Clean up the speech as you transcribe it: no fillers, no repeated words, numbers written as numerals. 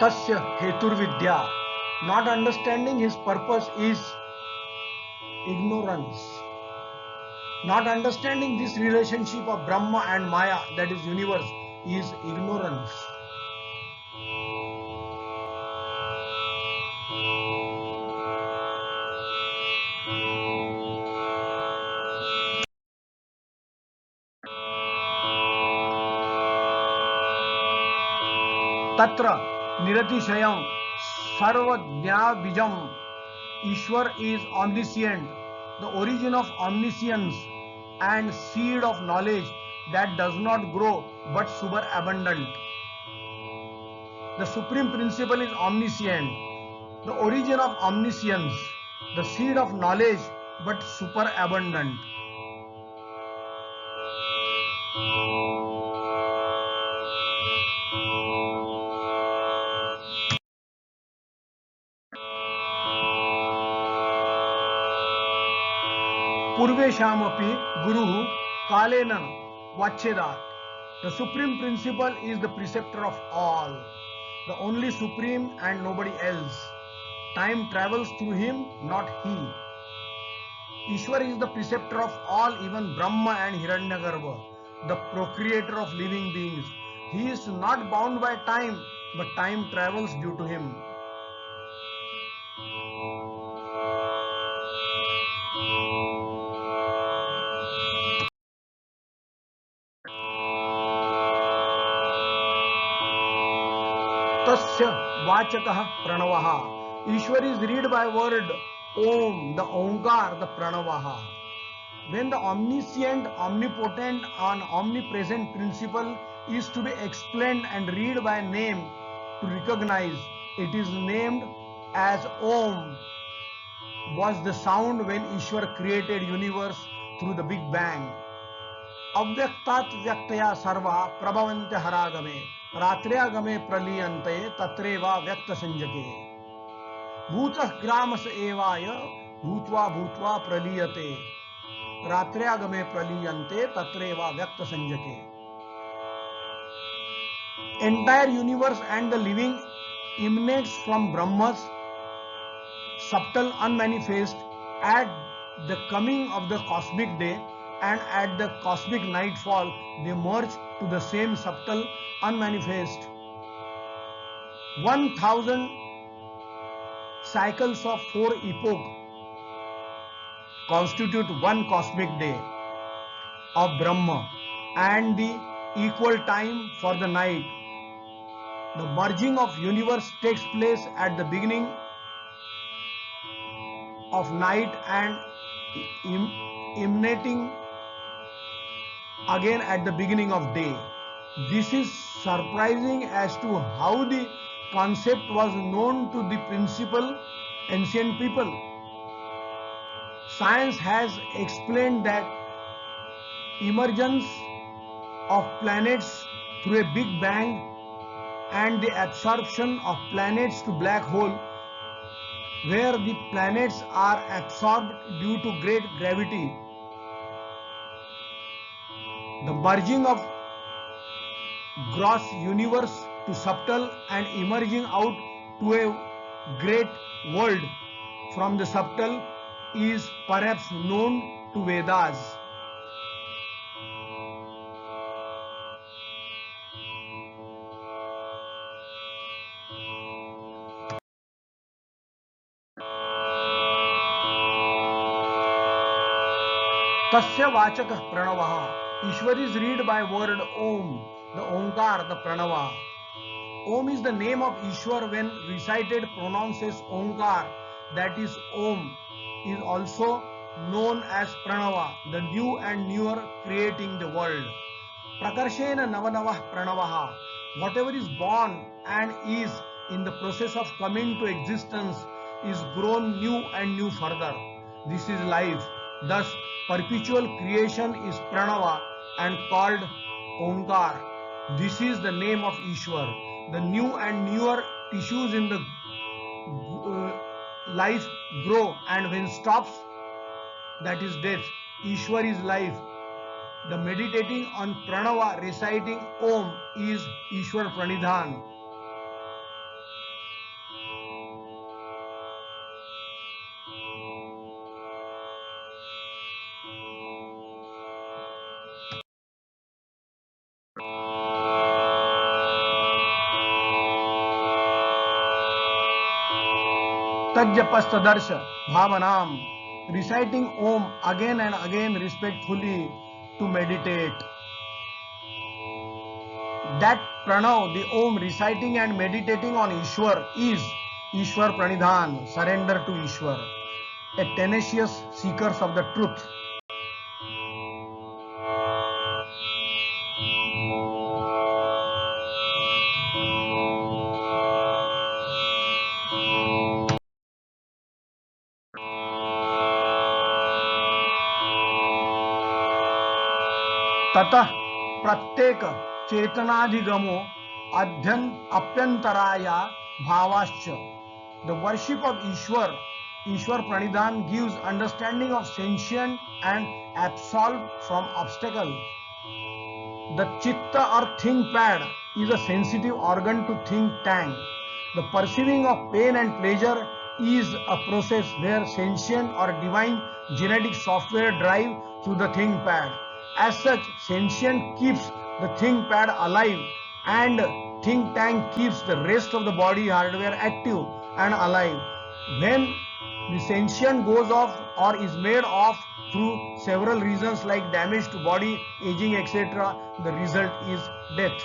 Tasya heturvidya. Not understanding his purpose is ignorance. Not understanding this relationship of Brahma and Maya, that is universe, is ignorance. Tatra niratishayam sarvajnabijam. Ishwar is omniscient, the origin of omniscience and seed of knowledge that does not grow but superabundant. The supreme principle is omniscient, the origin of omniscience, the seed of knowledge but superabundant. Purveshamapi Guruhu Kalena Vachedat. The supreme principle is the preceptor of all, the only supreme and nobody else. Time travels through him, not he. Ishwar is the preceptor of all, even Brahma and Hiranyagarbha, the procreator of living beings. He is not bound by time, but time travels due to him. Tasya Vachakah Pranavaha. Ishwar is read by word Om, the Omkar, the Pranavaha. When the omniscient, omnipotent and omnipresent principle is to be explained and read by name to recognize, it is named as Om. Was the sound when Ishwar created universe through the Big Bang. Avyaktat vyaktaya sarva prabhavante haragame ratriyagame praliyante tatreva vyakta sanjake. Bhutah gramas evaya bhutva bhutva praliyate ratriyagame praliyante tatreva vyakta sanjake. Entire universe and the living emanates from Brahma's subtle unmanifest at the coming of the cosmic day, and at the cosmic nightfall they merge to the same subtle unmanifest. 1000 cycles of 4 epochs constitute one cosmic day of Brahma and the equal time for the night. The merging of universe takes place at the beginning of night and emanating again at the beginning of day. This is surprising as to how the concept was known to the principal ancient people. Science has explained that emergence of planets through a big bang and the absorption of planets to black hole, where the planets are absorbed due to great gravity. The merging of gross universe to subtle and emerging out to a great world from the subtle is perhaps known to Vedas. Tasya Vachakah Pranavaha. Ishwar is read by word Om, the Omkar, the Pranava. Om is the name of Ishwar when recited pronounces Omkar, that is Om, is also known as Pranava, the new and newer creating the world. Prakarshena Navanavah Pranavaha. Whatever is born and is in the process of coming to existence is grown new and new further. This is life. Thus, perpetual creation is Pranava and called Omkar. This is the name of Ishwar. The new and newer tissues in the life grow, and when stops, that is death. Ishwar is life. The meditating on Pranava reciting Om is Ishwar Pranidhan. Tajapasthadarsh bhavanam, reciting Om again and again respectfully to meditate. That pranav, the Om, reciting and meditating on Ishwar is Ishwar Pranidhan, surrender to Ishwar, a tenacious seekers of the truth. ततः प्रत्येक चेतनाधिगमो अप्यंतराया भावाश्च. The worship of Ishwar Pranidhan gives understanding of sentient and absolved from obstacles. The chitta or think pad is a sensitive organ to think tank. The perceiving of pain and pleasure is a process where sentient or divine genetic software drive through the think pad. As such, sentient keeps the think pad alive and think tank keeps the rest of the body hardware active and alive. When the sentient goes off or is made off through several reasons like damage to body, aging, etc., the result is death.